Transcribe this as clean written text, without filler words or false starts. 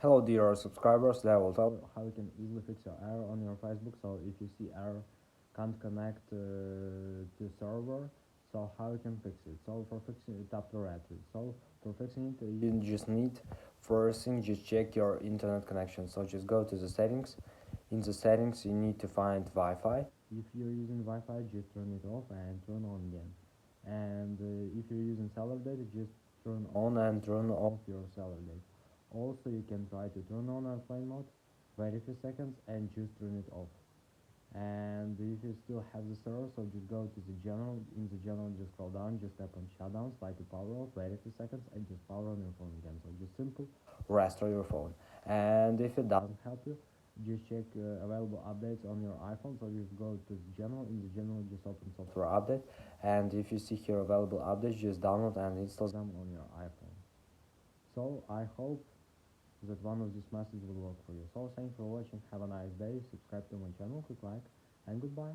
Hello dear subscribers, today I will tell you how you can easily fix your error on your Facebook. So if you see error can't connect to server, so how you can fix it. So for fixing it, tap the Retry. So for fixing it, you just need, first thing, just check your internet connection. So just go to the settings. In the settings you need to find Wi-Fi. If you're using Wi-Fi, just turn it off and turn on again. And if you're using cellular data, just turn on and turn off your cellular data. Also, you can try to turn on airplane mode, wait a few seconds and just turn it off. And if you still have the server, so just go to the general. In the general, just scroll down, just tap on shutdown, slide to power off, wait a few seconds and just power on your phone again. So just simple, restore your phone. And if it doesn't help you, just check available updates on your iPhone. So just go to the general. In the general, just open software update, and if you see here available updates, just download and install them on your iPhone. So I hope that one of these methods will work for you. So thanks for watching, have a nice day, subscribe to my channel, click like, and goodbye.